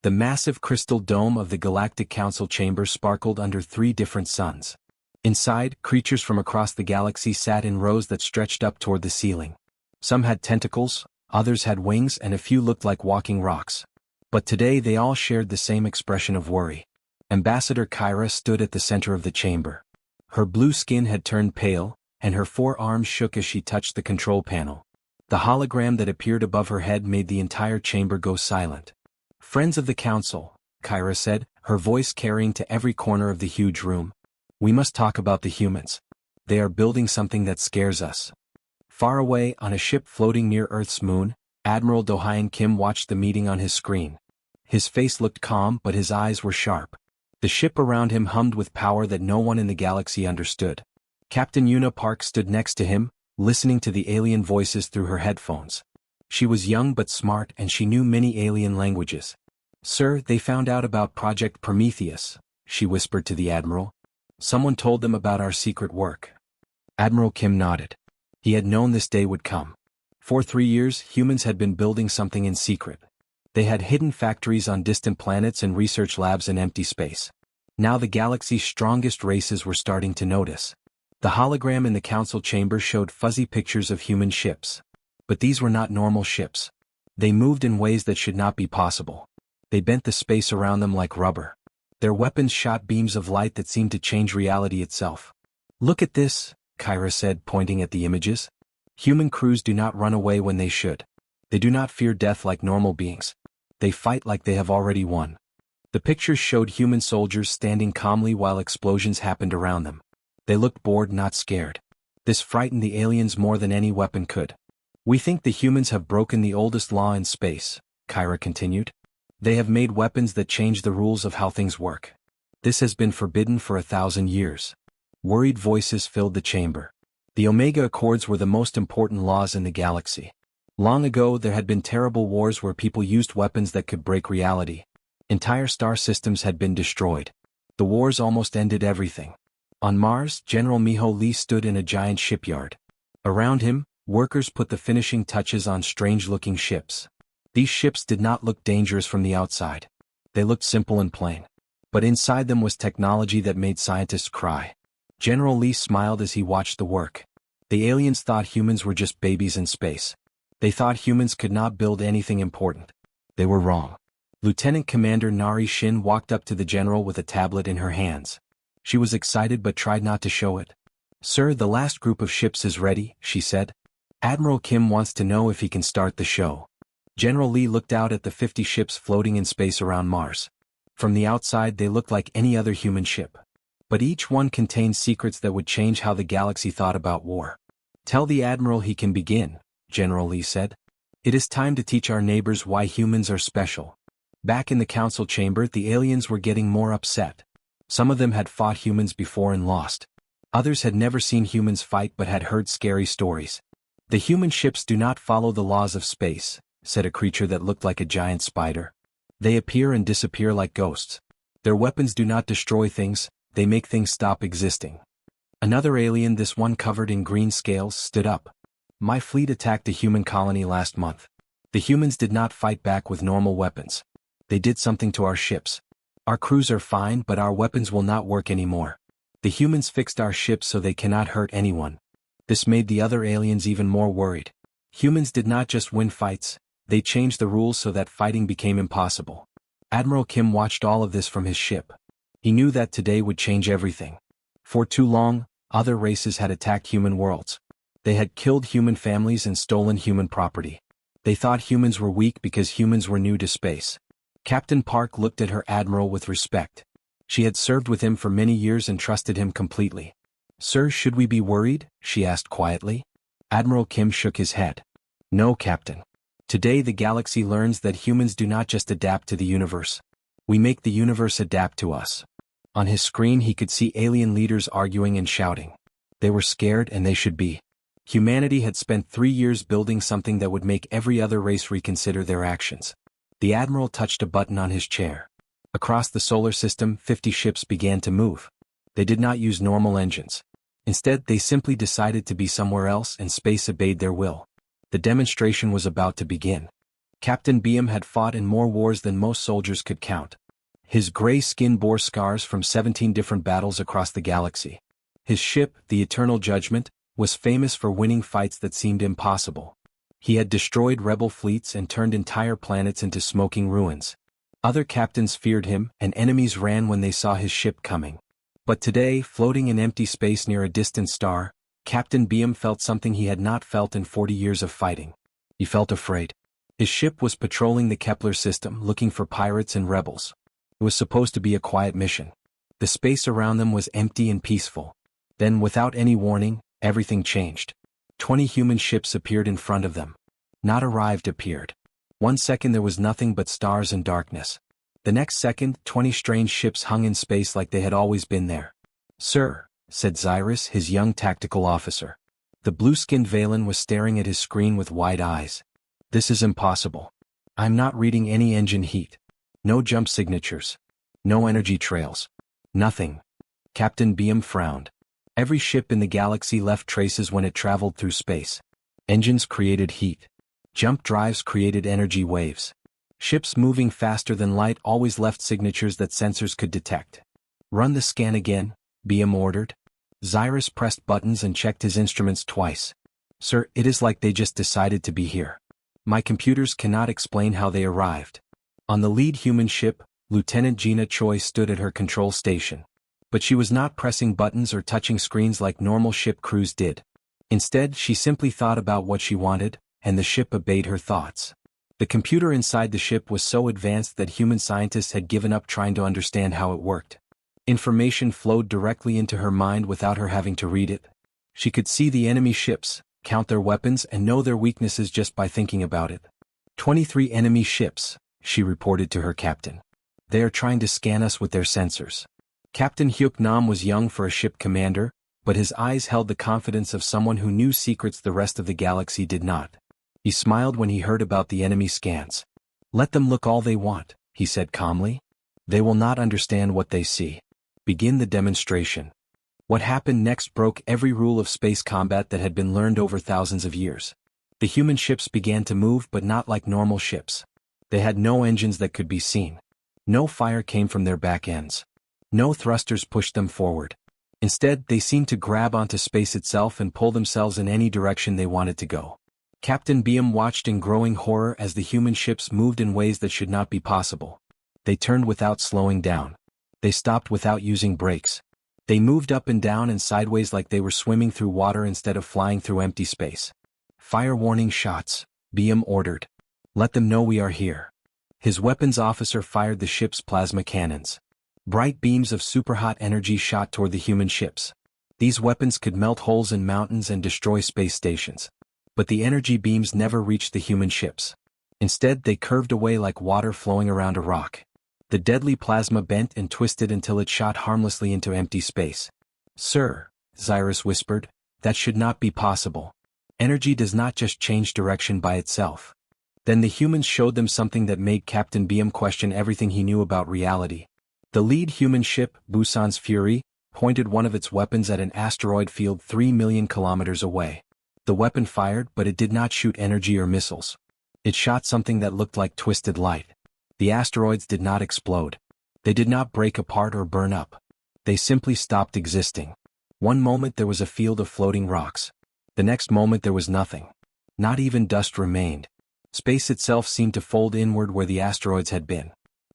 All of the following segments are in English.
The massive crystal dome of the Galactic Council chamber sparkled under 3 different suns. Inside, creatures from across the galaxy sat in rows that stretched up toward the ceiling. Some had tentacles, others had wings, and a few looked like walking rocks. But today they all shared the same expression of worry. Ambassador Kyra stood at the center of the chamber. Her blue skin had turned pale, and her 4 arms shook as she touched the control panel. The hologram that appeared above her head made the entire chamber go silent. "Friends of the Council," Kyra said, her voice carrying to every corner of the huge room. "We must talk about the humans. They are building something that scares us." Far away, on a ship floating near Earth's moon, Admiral Do-Hyun Kim watched the meeting on his screen. His face looked calm, but his eyes were sharp. The ship around him hummed with power that no one in the galaxy understood. Captain Yuna Park stood next to him, listening to the alien voices through her headphones. She was young but smart, and she knew many alien languages. "Sir, they found out about Project Prometheus," she whispered to the Admiral. "Someone told them about our secret work." Admiral Kim nodded. He had known this day would come. For 3 years, humans had been building something in secret. They had hidden factories on distant planets and research labs in empty space. Now the galaxy's strongest races were starting to notice. The hologram in the council chamber showed fuzzy pictures of human ships. But these were not normal ships. They moved in ways that should not be possible. They bent the space around them like rubber. Their weapons shot beams of light that seemed to change reality itself. "Look at this," Kyra said, pointing at the images. "Human crews do not run away when they should. They do not fear death like normal beings. They fight like they have already won." The pictures showed human soldiers standing calmly while explosions happened around them. They looked bored, not scared. This frightened the aliens more than any weapon could. "We think the humans have broken the oldest law in space," Kyra continued. "They have made weapons that change the rules of how things work. This has been forbidden for 1,000 years. Worried voices filled the chamber. The Omega Accords were the most important laws in the galaxy. Long ago there had been terrible wars where people used weapons that could break reality. Entire star systems had been destroyed. The wars almost ended everything. On Mars, General Miho Lee stood in a giant shipyard. Around him, workers put the finishing touches on strange-looking ships. These ships did not look dangerous from the outside. They looked simple and plain. But inside them was technology that made scientists cry. General Lee smiled as he watched the work. The aliens thought humans were just babies in space. They thought humans could not build anything important. They were wrong. Lieutenant Commander Narration walked up to the general with a tablet in her hands. She was excited but tried not to show it. "Sir, the last group of ships is ready," she said. "Admiral Kim wants to know if he can start the show." General Lee looked out at the 50 ships floating in space around Mars. From the outside they looked like any other human ship. But each one contained secrets that would change how the galaxy thought about war. "Tell the Admiral he can begin," General Lee said. "It is time to teach our neighbors why humans are special." Back in the council chamber, the aliens were getting more upset. Some of them had fought humans before and lost. Others had never seen humans fight but had heard scary stories. "The human ships do not follow the laws of space," said a creature that looked like a giant spider. "They appear and disappear like ghosts. Their weapons do not destroy things, they make things stop existing." Another alien, this one covered in green scales, stood up. "My fleet attacked a human colony last month. The humans did not fight back with normal weapons. They did something to our ships. Our crews are fine, but our weapons will not work anymore. The humans fixed our ships so they cannot hurt anyone." This made the other aliens even more worried. Humans did not just win fights, they changed the rules so that fighting became impossible. Admiral Kim watched all of this from his ship. He knew that today would change everything. For too long, other races had attacked human worlds. They had killed human families and stolen human property. They thought humans were weak because humans were new to space. Captain Park looked at her admiral with respect. She had served with him for many years and trusted him completely. "Sir, should we be worried?" she asked quietly. Admiral Kim shook his head. "No, Captain. Today the galaxy learns that humans do not just adapt to the universe. We make the universe adapt to us." On his screen he could see alien leaders arguing and shouting. They were scared, and they should be. Humanity had spent 3 years building something that would make every other race reconsider their actions. The Admiral touched a button on his chair. Across the solar system, 50 ships began to move. They did not use normal engines. Instead, they simply decided to be somewhere else, and space obeyed their will. The demonstration was about to begin. Captain Beam had fought in more wars than most soldiers could count. His gray skin bore scars from 17 different battles across the galaxy. His ship, the Eternal Judgment, was famous for winning fights that seemed impossible. He had destroyed rebel fleets and turned entire planets into smoking ruins. Other captains feared him, and enemies ran when they saw his ship coming. But today, floating in empty space near a distant star, Captain Beam felt something he had not felt in 40 years of fighting. He felt afraid. His ship was patrolling the Kepler system looking for pirates and rebels. It was supposed to be a quiet mission. The space around them was empty and peaceful. Then, without any warning, everything changed. 20 human ships appeared in front of them. Not arrived appeared. 1 second there was nothing but stars and darkness. The next second, 20 strange ships hung in space like they had always been there. "Sir," said Xyrus, his young tactical officer. The blue-skinned Valen was staring at his screen with wide eyes. "This is impossible. I'm not reading any engine heat. No jump signatures. No energy trails. Nothing." Captain Beam frowned. Every ship in the galaxy left traces when it traveled through space. Engines created heat. Jump drives created energy waves. Ships moving faster than light always left signatures that sensors could detect. "Run the scan again," Beam ordered. Xyrus pressed buttons and checked his instruments twice. "Sir, it is like they just decided to be here. My computers cannot explain how they arrived." On the lead human ship, Lieutenant Gina Choi stood at her control station. But she was not pressing buttons or touching screens like normal ship crews did. Instead, she simply thought about what she wanted, and the ship obeyed her thoughts. The computer inside the ship was so advanced that human scientists had given up trying to understand how it worked. Information flowed directly into her mind without her having to read it. She could see the enemy ships, count their weapons and know their weaknesses just by thinking about it. 23 enemy ships, she reported to her captain. "They are trying to scan us with their sensors." Captain Hyuk Nam was young for a ship commander, but his eyes held the confidence of someone who knew secrets the rest of the galaxy did not. He smiled when he heard about the enemy scans. "Let them look all they want," he said calmly. "They will not understand what they see. Begin the demonstration." What happened next broke every rule of space combat that had been learned over thousands of years. The human ships began to move, but not like normal ships. They had no engines that could be seen. No fire came from their back ends. No thrusters pushed them forward. Instead, they seemed to grab onto space itself and pull themselves in any direction they wanted to go. Captain Beam watched in growing horror as the human ships moved in ways that should not be possible. They turned without slowing down. They stopped without using brakes. They moved up and down and sideways like they were swimming through water instead of flying through empty space. "Fire warning shots," Beam ordered. "Let them know we are here." His weapons officer fired the ship's plasma cannons. Bright beams of superhot energy shot toward the human ships. These weapons could melt holes in mountains and destroy space stations. But the energy beams never reached the human ships. Instead, they curved away like water flowing around a rock. The deadly plasma bent and twisted until it shot harmlessly into empty space. "Sir," Xyrus whispered, "that should not be possible. Energy does not just change direction by itself." Then the humans showed them something that made Captain Beam question everything he knew about reality. The lead human ship, Busan's Fury, pointed one of its weapons at an asteroid field 3 million kilometers away. The weapon fired, but it did not shoot energy or missiles. It shot something that looked like twisted light. The asteroids did not explode. They did not break apart or burn up. They simply stopped existing. One moment there was a field of floating rocks. The next moment there was nothing. Not even dust remained. Space itself seemed to fold inward where the asteroids had been.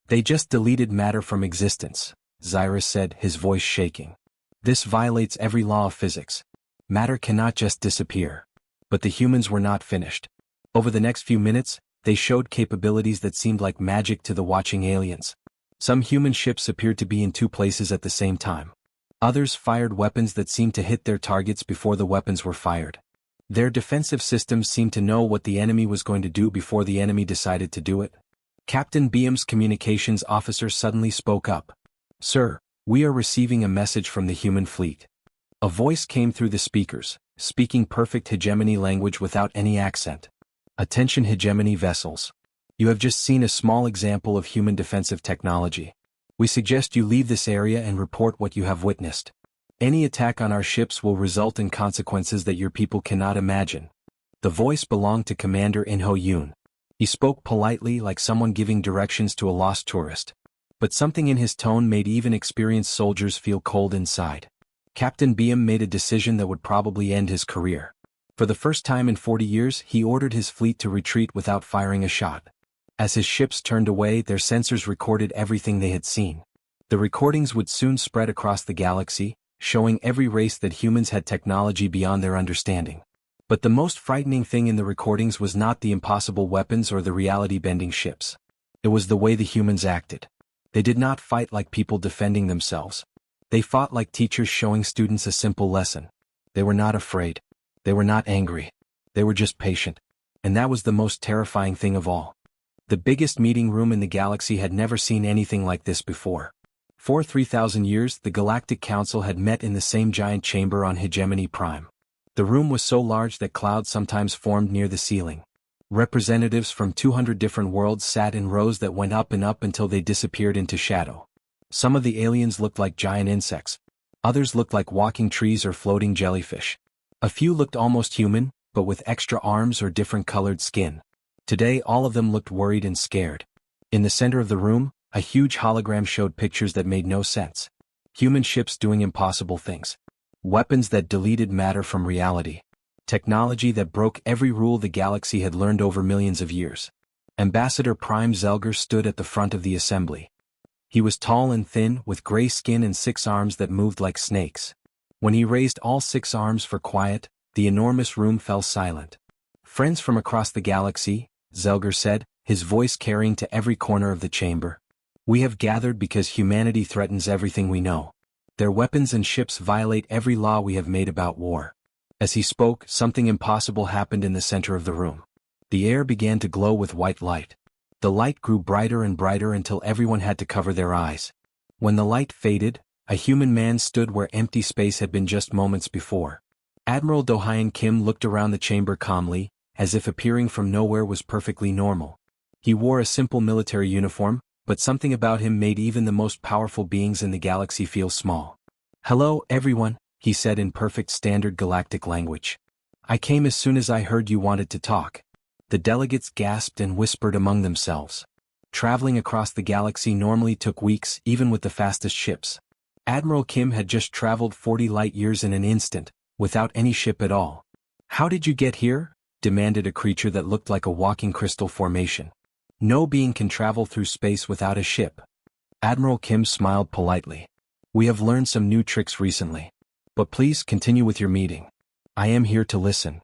"They just deleted matter from existence," Xyrus said, his voice shaking. "This violates every law of physics. Matter cannot just disappear." But the humans were not finished. Over the next few minutes, they showed capabilities that seemed like magic to the watching aliens. Some human ships appeared to be in two places at the same time. Others fired weapons that seemed to hit their targets before the weapons were fired. Their defensive systems seemed to know what the enemy was going to do before the enemy decided to do it. Captain Beam's communications officer suddenly spoke up. "Sir, we are receiving a message from the human fleet." A voice came through the speakers, speaking perfect hegemony language without any accent. "Attention hegemony vessels. You have just seen a small example of human defensive technology. We suggest you leave this area and report what you have witnessed. Any attack on our ships will result in consequences that your people cannot imagine." The voice belonged to Commander In-ho Yoon. He spoke politely like someone giving directions to a lost tourist. But something in his tone made even experienced soldiers feel cold inside. Captain Beam made a decision that would probably end his career. For the first time in 40 years, he ordered his fleet to retreat without firing a shot. As his ships turned away, their sensors recorded everything they had seen. The recordings would soon spread across the galaxy, showing every race that humans had technology beyond their understanding. But the most frightening thing in the recordings was not the impossible weapons or the reality-bending ships. It was the way the humans acted. They did not fight like people defending themselves. They fought like teachers showing students a simple lesson. They were not afraid. They were not angry. They were just patient. And that was the most terrifying thing of all. The biggest meeting room in the galaxy had never seen anything like this before. For 3,000 years, the Galactic Council had met in the same giant chamber on Hegemony Prime. The room was so large that clouds sometimes formed near the ceiling. Representatives from 200 different worlds sat in rows that went up and up until they disappeared into shadow. Some of the aliens looked like giant insects. Others looked like walking trees or floating jellyfish. A few looked almost human, but with extra arms or different colored skin. Today all of them looked worried and scared. In the center of the room, a huge hologram showed pictures that made no sense. Human ships doing impossible things. Weapons that deleted matter from reality. Technology that broke every rule the galaxy had learned over millions of years. Ambassador Prime Zelger stood at the front of the assembly. He was tall and thin, with gray skin and 6 arms that moved like snakes. When he raised all 6 arms for quiet, the enormous room fell silent. "Friends from across the galaxy," Zelger said, his voice carrying to every corner of the chamber. "We have gathered because humanity threatens everything we know. Their weapons and ships violate every law we have made about war." As he spoke, something impossible happened in the center of the room. The air began to glow with white light. The light grew brighter and brighter until everyone had to cover their eyes. When the light faded, a human man stood where empty space had been just moments before. Admiral Do-hyun Kim looked around the chamber calmly, as if appearing from nowhere was perfectly normal. He wore a simple military uniform, but something about him made even the most powerful beings in the galaxy feel small. "Hello, everyone," he said in perfect standard galactic language. "I came as soon as I heard you wanted to talk." The delegates gasped and whispered among themselves. Traveling across the galaxy normally took weeks, even with the fastest ships. Admiral Kim had just traveled 40 light-years in an instant, without any ship at all. "How did you get here?" demanded a creature that looked like a walking crystal formation. "No being can travel through space without a ship." Admiral Kim smiled politely. "We have learned some new tricks recently. But please continue with your meeting. I am here to listen."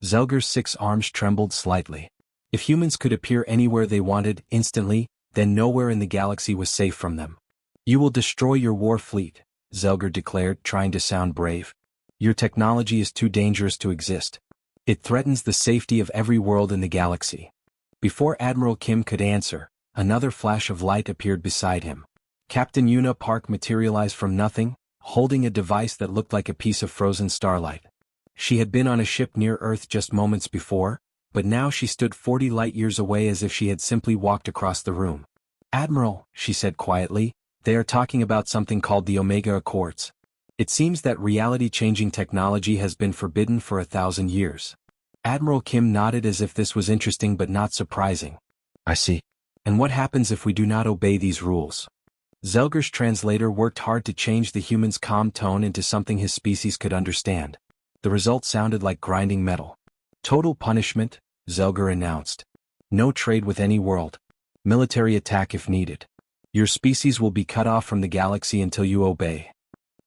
Zelger's 6 arms trembled slightly. If humans could appear anywhere they wanted, instantly, then nowhere in the galaxy was safe from them. "You will destroy your war fleet," Zelger declared, trying to sound brave. "Your technology is too dangerous to exist. It threatens the safety of every world in the galaxy." Before Admiral Kim could answer, another flash of light appeared beside him. Captain Yuna Park materialized from nothing, holding a device that looked like a piece of frozen starlight. She had been on a ship near Earth just moments before, but now she stood 40 light-years away as if she had simply walked across the room. "Admiral," she said quietly, "they are talking about something called the Omega Accords. It seems that reality-changing technology has been forbidden for 1,000 years. Admiral Kim nodded as if this was interesting but not surprising. "I see. And what happens if we do not obey these rules?" Zelger's translator worked hard to change the human's calm tone into something his species could understand. The result sounded like grinding metal. "Total punishment," Zelger announced. "No trade with any world. Military attack if needed. Your species will be cut off from the galaxy until you obey."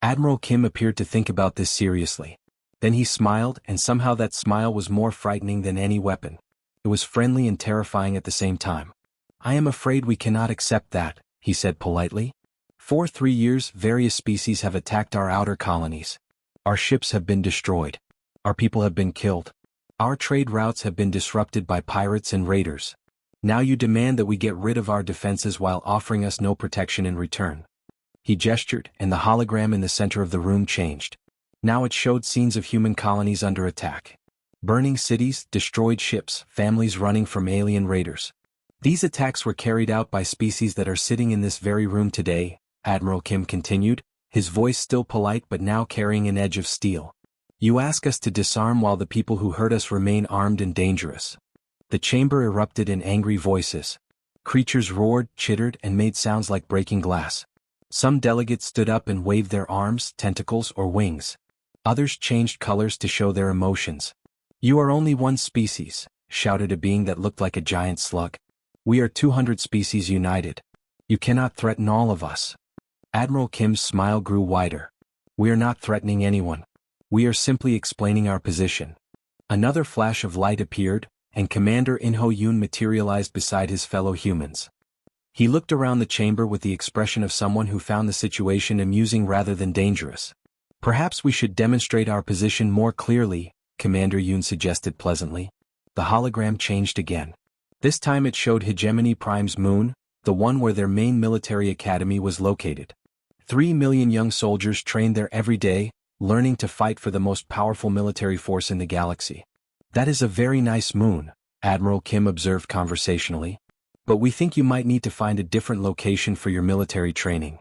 Admiral Kim appeared to think about this seriously. Then he smiled, and somehow that smile was more frightening than any weapon. It was friendly and terrifying at the same time. "I am afraid we cannot accept that," he said politely. "For 3 years, various species have attacked our outer colonies. Our ships have been destroyed. Our people have been killed. Our trade routes have been disrupted by pirates and raiders. Now you demand that we get rid of our defenses while offering us no protection in return." He gestured, and the hologram in the center of the room changed. Now it showed scenes of human colonies under attack. Burning cities, destroyed ships, families running from alien raiders. "These attacks were carried out by species that are sitting in this very room today," Admiral Kim continued, his voice still polite but now carrying an edge of steel. "You ask us to disarm while the people who hurt us remain armed and dangerous. The chamber erupted in angry voices. Creatures roared, chittered, and made sounds like breaking glass. Some delegates stood up and waved their arms, tentacles, or wings. Others changed colors to show their emotions. "You are only one species," shouted a being that looked like a giant slug. "We are 200 species united. You cannot threaten all of us." Admiral Kim's smile grew wider. "We are not threatening anyone. We are simply explaining our position." Another flash of light appeared, and Commander Inho Yoon materialized beside his fellow humans. He looked around the chamber with the expression of someone who found the situation amusing rather than dangerous. "Perhaps we should demonstrate our position more clearly," Commander Yoon suggested pleasantly. The hologram changed again. This time it showed Hegemony Prime's moon, the one where their main military academy was located. 3 million young soldiers trained there every day, learning to fight for the most powerful military force in the galaxy. "That is a very nice moon," Admiral Kim observed conversationally. "But we think you might need to find a different location for your military training."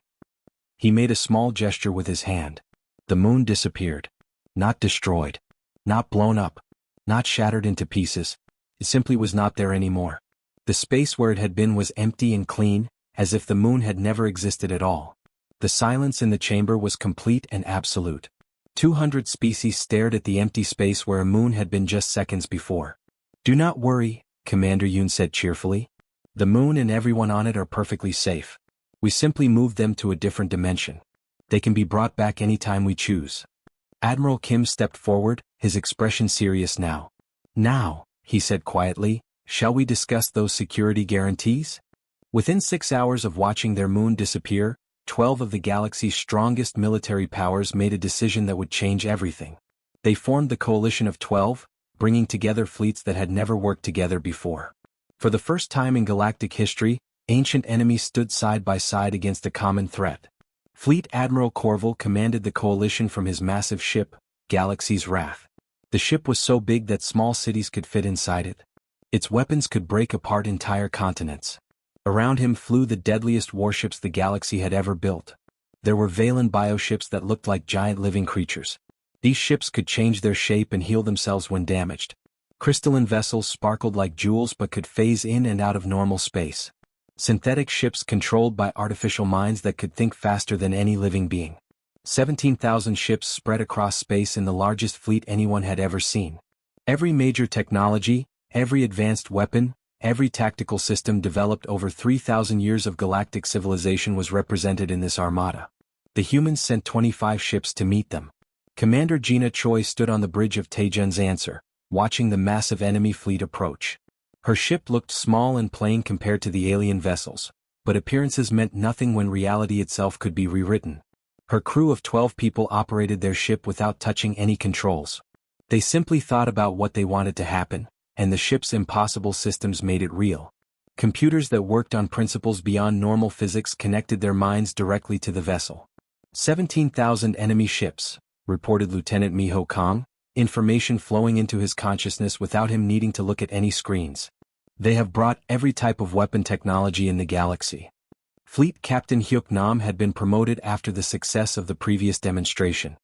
He made a small gesture with his hand. The moon disappeared. Not destroyed. Not blown up. Not shattered into pieces. It simply was not there anymore. The space where it had been was empty and clean, as if the moon had never existed at all. The silence in the chamber was complete and absolute. 200 species stared at the empty space where a moon had been just seconds before. "Do not worry," Commander Yoon said cheerfully. "The moon and everyone on it are perfectly safe. We simply moved them to a different dimension. They can be brought back anytime we choose." Admiral Kim stepped forward, his expression serious now. "Now," he said quietly, "shall we discuss those security guarantees?" Within 6 hours of watching their moon disappear, 12 of the galaxy's strongest military powers made a decision that would change everything. They formed the Coalition of 12, bringing together fleets that had never worked together before. For the first time in galactic history, ancient enemies stood side by side against a common threat. Fleet Admiral Corval commanded the coalition from his massive ship, Galaxy's Wrath. The ship was so big that small cities could fit inside it. Its weapons could break apart entire continents. Around him flew the deadliest warships the galaxy had ever built. There were Valen bioships that looked like giant living creatures. These ships could change their shape and heal themselves when damaged. Crystalline vessels sparkled like jewels but could phase in and out of normal space. Synthetic ships controlled by artificial minds that could think faster than any living being. 17,000 ships spread across space in the largest fleet anyone had ever seen. Every major technology, every advanced weapon, every tactical system developed over 3,000 years of galactic civilization was represented in this armada. The humans sent 25 ships to meet them. Commander Gina Choi stood on the bridge of Taejun's Answer, watching the massive enemy fleet approach. Her ship looked small and plain compared to the alien vessels, but appearances meant nothing when reality itself could be rewritten. Her crew of 12 people operated their ship without touching any controls. They simply thought about what they wanted to happen, and the ship's impossible systems made it real. Computers that worked on principles beyond normal physics connected their minds directly to the vessel. 17,000 enemy ships, reported Lieutenant Miho Kong, information flowing into his consciousness without him needing to look at any screens. They have brought every type of weapon technology in the galaxy. Fleet Captain Hyuk Nam had been promoted after the success of the previous demonstration.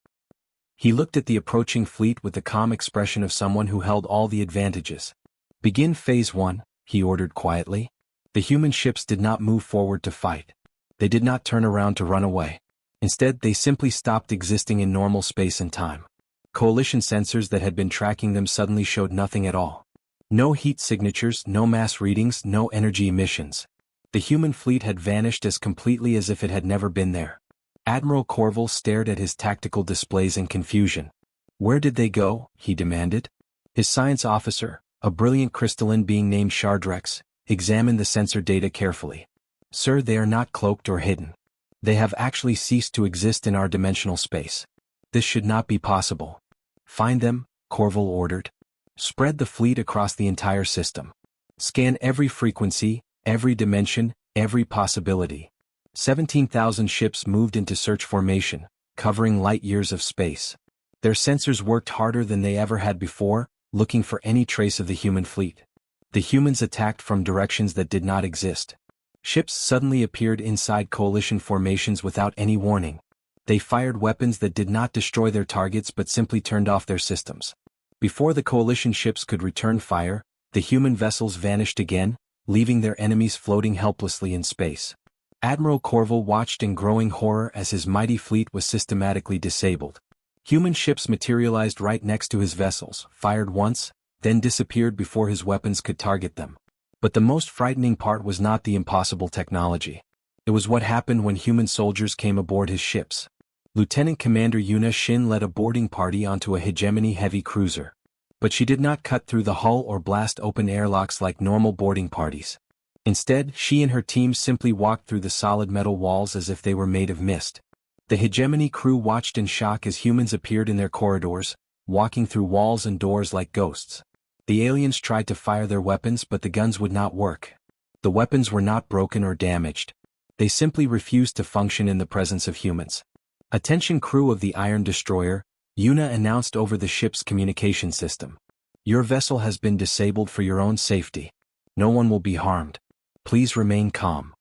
He looked at the approaching fleet with the calm expression of someone who held all the advantages. "Begin Phase 1, he ordered quietly. The human ships did not move forward to fight. They did not turn around to run away. Instead, they simply stopped existing in normal space and time. Coalition sensors that had been tracking them suddenly showed nothing at all. No heat signatures, no mass readings, no energy emissions. The human fleet had vanished as completely as if it had never been there. Admiral Corval stared at his tactical displays in confusion. "Where did they go?" he demanded. His science officer, a brilliant crystalline being named Shardrex, examined the sensor data carefully. "Sir, they are not cloaked or hidden. They have actually ceased to exist in our dimensional space. This should not be possible. Find them," Corval ordered. "Spread the fleet across the entire system. Scan every frequency, every dimension, every possibility." 17,000 ships moved into search formation, covering light years of space. Their sensors worked harder than they ever had before, looking for any trace of the human fleet. The humans attacked from directions that did not exist. Ships suddenly appeared inside coalition formations without any warning. They fired weapons that did not destroy their targets but simply turned off their systems. Before the coalition ships could return fire, The human vessels vanished again, leaving their enemies floating helplessly in space. Admiral Corval watched in growing horror as his mighty fleet was systematically disabled. Human ships materialized right next to his vessels, fired once, then disappeared before his weapons could target them. But the most frightening part was not the impossible technology. It was what happened when human soldiers came aboard his ships. Lieutenant Commander Yuna Shin led a boarding party onto a hegemony heavy cruiser. But she did not cut through the hull or blast open airlocks like normal boarding parties. Instead, she and her team simply walked through the solid metal walls as if they were made of mist. The hegemony crew watched in shock as humans appeared in their corridors, walking through walls and doors like ghosts. The aliens tried to fire their weapons, but the guns would not work. The weapons were not broken or damaged. They simply refused to function in the presence of humans. "Attention crew of the Iron Destroyer," Yuna announced over the ship's communication system. "Your vessel has been disabled for your own safety. No one will be harmed. Please remain calm."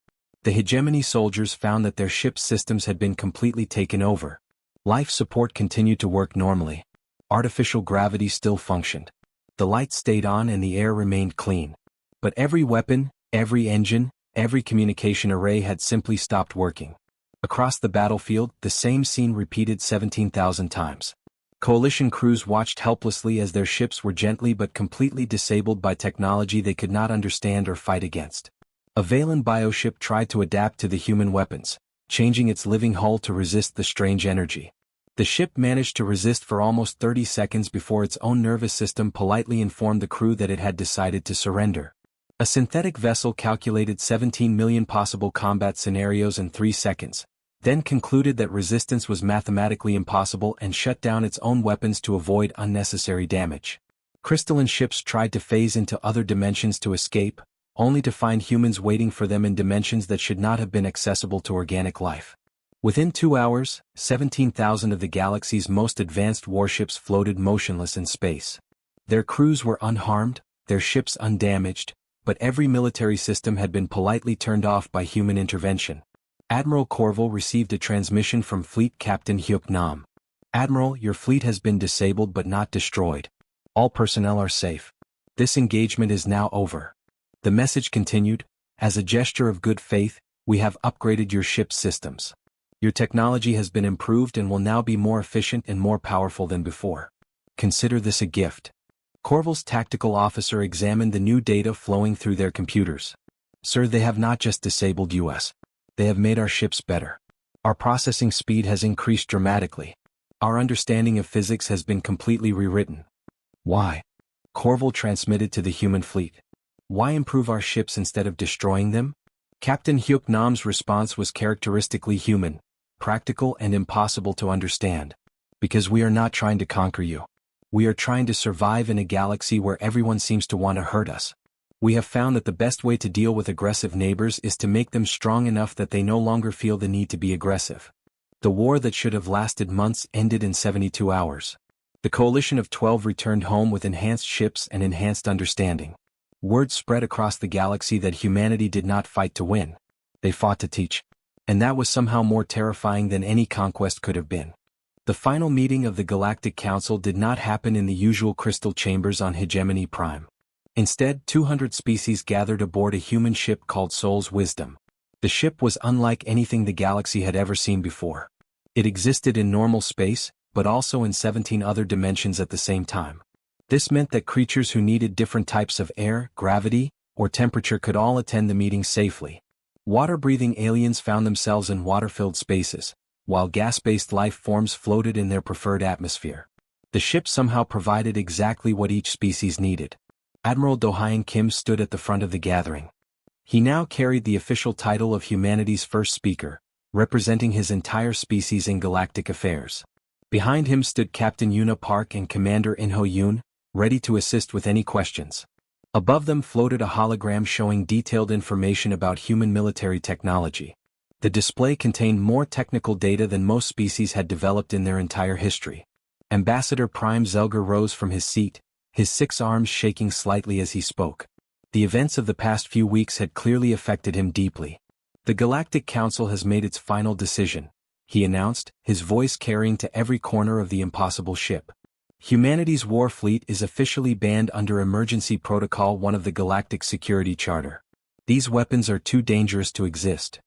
The hegemony soldiers found that their ship's systems had been completely taken over. Life support continued to work normally. Artificial gravity still functioned. The lights stayed on and the air remained clean. But every weapon, every engine, every communication array had simply stopped working. Across the battlefield, the same scene repeated 17,000 times. Coalition crews watched helplessly as their ships were gently but completely disabled by technology they could not understand or fight against. A Valen bioship tried to adapt to the human weapons, changing its living hull to resist the strange energy. The ship managed to resist for almost 30 seconds before its own nervous system politely informed the crew that it had decided to surrender. A synthetic vessel calculated 17 million possible combat scenarios in 3 seconds, then concluded that resistance was mathematically impossible and shut down its own weapons to avoid unnecessary damage. Crystalline ships tried to phase into other dimensions to escape, only to find humans waiting for them in dimensions that should not have been accessible to organic life. Within 2 hours, 17,000 of the galaxy's most advanced warships floated motionless in space. Their crews were unharmed, their ships undamaged, but every military system had been politely turned off by human intervention. Admiral Corval received a transmission from Fleet Captain Hyuk Nam. "Admiral, your fleet has been disabled but not destroyed. All personnel are safe. This engagement is now over." The message continued, "As a gesture of good faith, we have upgraded your ship's systems. Your technology has been improved and will now be more efficient and more powerful than before. Consider this a gift." Corval's tactical officer examined the new data flowing through their computers. "Sir, they have not just disabled us. They have made our ships better. Our processing speed has increased dramatically. Our understanding of physics has been completely rewritten." "Why?" Corval transmitted to the human fleet. "Why improve our ships instead of destroying them?" Captain Hyuk Nam's response was characteristically human, practical and impossible to understand. "Because we are not trying to conquer you. We are trying to survive in a galaxy where everyone seems to want to hurt us. We have found that the best way to deal with aggressive neighbors is to make them strong enough that they no longer feel the need to be aggressive." The war that should have lasted months ended in 72 hours. The coalition of 12 returned home with enhanced ships and enhanced understanding. Word spread across the galaxy that humanity did not fight to win. They fought to teach. And that was somehow more terrifying than any conquest could have been. The final meeting of the Galactic Council did not happen in the usual crystal chambers on Hegemony Prime. Instead, 200 species gathered aboard a human ship called Soul's Wisdom. The ship was unlike anything the galaxy had ever seen before. It existed in normal space, but also in 17 other dimensions at the same time. This meant that creatures who needed different types of air, gravity, or temperature could all attend the meeting safely. Water-breathing aliens found themselves in water-filled spaces, while gas-based life forms floated in their preferred atmosphere. The ship somehow provided exactly what each species needed. Admiral Do-hyun Kim stood at the front of the gathering. He now carried the official title of humanity's first speaker, representing his entire species in galactic affairs. Behind him stood Captain Yuna Park and Commander In-ho Yoon, ready to assist with any questions. Above them floated a hologram showing detailed information about human military technology. The display contained more technical data than most species had developed in their entire history. Ambassador Prime Zelger rose from his seat, his 6 arms shaking slightly as he spoke. The events of the past few weeks had clearly affected him deeply. "The Galactic Council has made its final decision," he announced, his voice carrying to every corner of the impossible ship. Humanity's war fleet is officially banned under Emergency Protocol 1 of the Galactic Security Charter. These weapons are too dangerous to exist.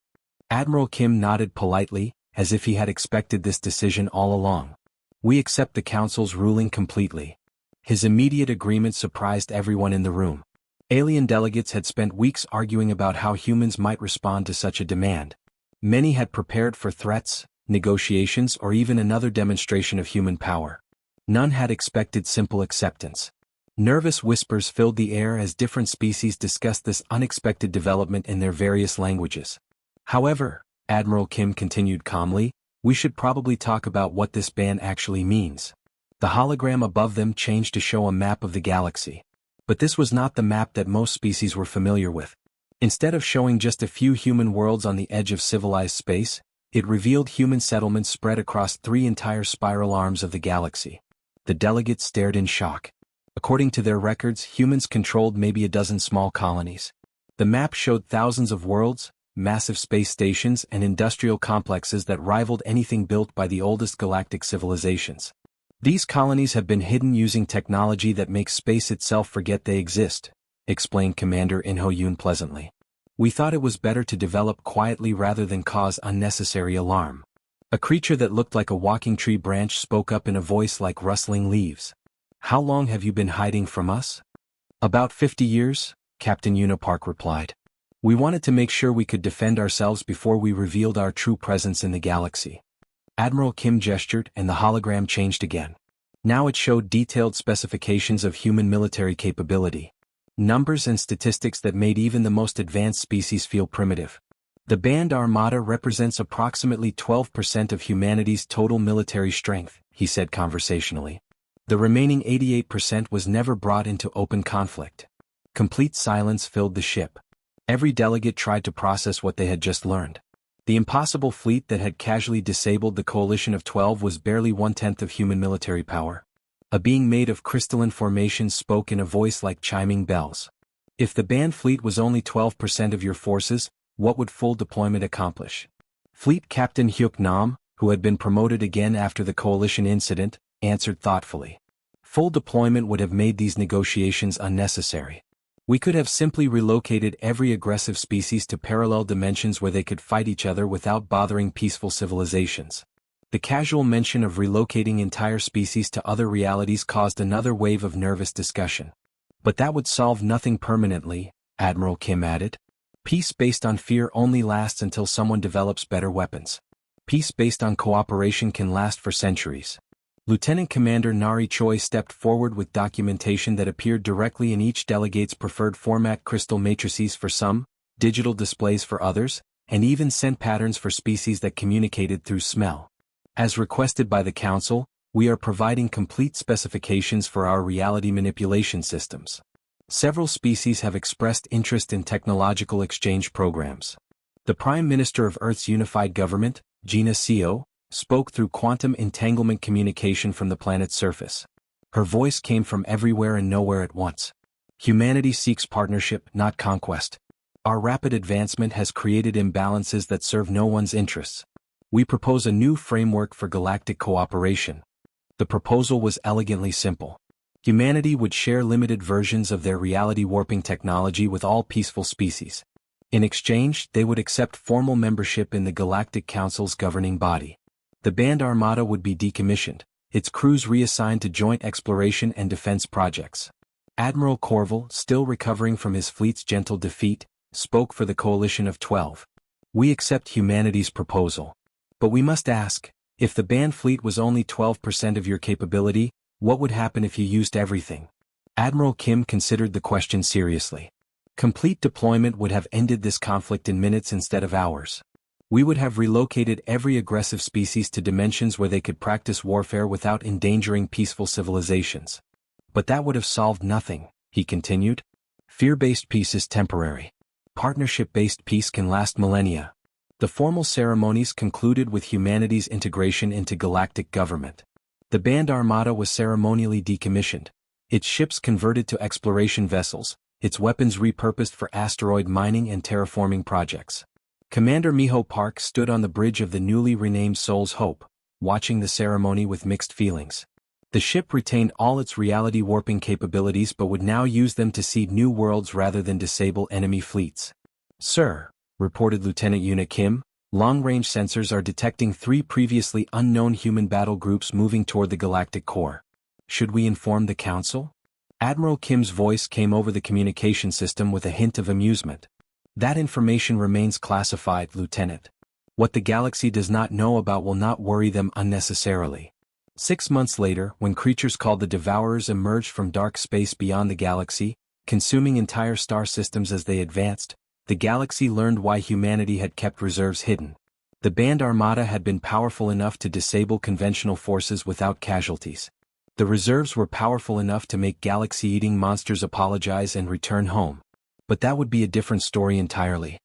Admiral Kim nodded politely, as if he had expected this decision all along. We accept the Council's ruling completely. His immediate agreement surprised everyone in the room. Alien delegates had spent weeks arguing about how humans might respond to such a demand. Many had prepared for threats, negotiations, or even another demonstration of human power. None had expected simple acceptance. Nervous whispers filled the air as different species discussed this unexpected development in their various languages. However, Admiral Kim continued calmly, we should probably talk about what this ban actually means. The hologram above them changed to show a map of the galaxy. But this was not the map that most species were familiar with. Instead of showing just a few human worlds on the edge of civilized space, it revealed human settlements spread across 3 entire spiral arms of the galaxy. The delegates stared in shock. According to their records, humans controlled maybe a dozen small colonies. The map showed thousands of worlds, massive space stations, and industrial complexes that rivaled anything built by the oldest galactic civilizations. These colonies have been hidden using technology that makes space itself forget they exist, explained Commander In-Ho-Yoon pleasantly. We thought it was better to develop quietly rather than cause unnecessary alarm. A creature that looked like a walking tree branch spoke up in a voice like rustling leaves. How long have you been hiding from us? About 50 years, Captain Unipark replied. We wanted to make sure we could defend ourselves before we revealed our true presence in the galaxy. Admiral Kim gestured and the hologram changed again. Now it showed detailed specifications of human military capability. Numbers and statistics that made even the most advanced species feel primitive. The banned armada represents approximately 12% of humanity's total military strength, he said conversationally. The remaining 88% was never brought into open conflict. Complete silence filled the ship. Every delegate tried to process what they had just learned. The impossible fleet that had casually disabled the coalition of 12 was barely 1/10 of human military power. A being made of crystalline formations spoke in a voice like chiming bells. If the banned fleet was only 12% of your forces, what would full deployment accomplish? Fleet Captain Hyuk Nam, who had been promoted again after the coalition incident, answered thoughtfully. Full deployment would have made these negotiations unnecessary. We could have simply relocated every aggressive species to parallel dimensions where they could fight each other without bothering peaceful civilizations. The casual mention of relocating entire species to other realities caused another wave of nervous discussion. But that would solve nothing permanently, Admiral Kim added. Peace based on fear only lasts until someone develops better weapons. Peace based on cooperation can last for centuries. Lieutenant Commander Nari Choi stepped forward with documentation that appeared directly in each delegate's preferred format: crystal matrices for some, digital displays for others, and even scent patterns for species that communicated through smell. As requested by the Council, we are providing complete specifications for our reality manipulation systems. Several species have expressed interest in technological exchange programs. The Prime Minister of Earth's unified government, Gina Seo, spoke through quantum entanglement communication from the planet's surface. Her voice came from everywhere and nowhere at once. Humanity seeks partnership, not conquest. Our rapid advancement has created imbalances that serve no one's interests. We propose a new framework for galactic cooperation. The proposal was elegantly simple. Humanity would share limited versions of their reality warping technology with all peaceful species. In exchange, they would accept formal membership in the Galactic Council's governing body. The banned armada would be decommissioned, its crews reassigned to joint exploration and defense projects. Admiral Corval, still recovering from his fleet's gentle defeat, spoke for the coalition of 12. We accept humanity's proposal. But we must ask, if the banned fleet was only 12% of your capability, what would happen if you used everything? Admiral Kim considered the question seriously. Complete deployment would have ended this conflict in minutes instead of hours. We would have relocated every aggressive species to dimensions where they could practice warfare without endangering peaceful civilizations. But that would have solved nothing, he continued. Fear-based peace is temporary. Partnership-based peace can last millennia. The formal ceremonies concluded with humanity's integration into galactic government. The banned armada was ceremonially decommissioned, its ships converted to exploration vessels, its weapons repurposed for asteroid mining and terraforming projects. Commander Miho Park stood on the bridge of the newly renamed Soul's Hope, watching the ceremony with mixed feelings. The ship retained all its reality warping capabilities but would now use them to seed new worlds rather than disable enemy fleets. "Sir," reported Lieutenant Yuna Kim, "long-range sensors are detecting 3 previously unknown human battle groups moving toward the galactic core. Should we inform the Council?" Admiral Kim's voice came over the communication system with a hint of amusement. "That information remains classified, Lieutenant. What the galaxy does not know about will not worry them unnecessarily." 6 months later, when creatures called the Devourers emerged from dark space beyond the galaxy, consuming entire star systems as they advanced, the galaxy learned why humanity had kept reserves hidden. The banned Armada had been powerful enough to disable conventional forces without casualties. The reserves were powerful enough to make galaxy-eating monsters apologize and return home. But that would be a different story entirely.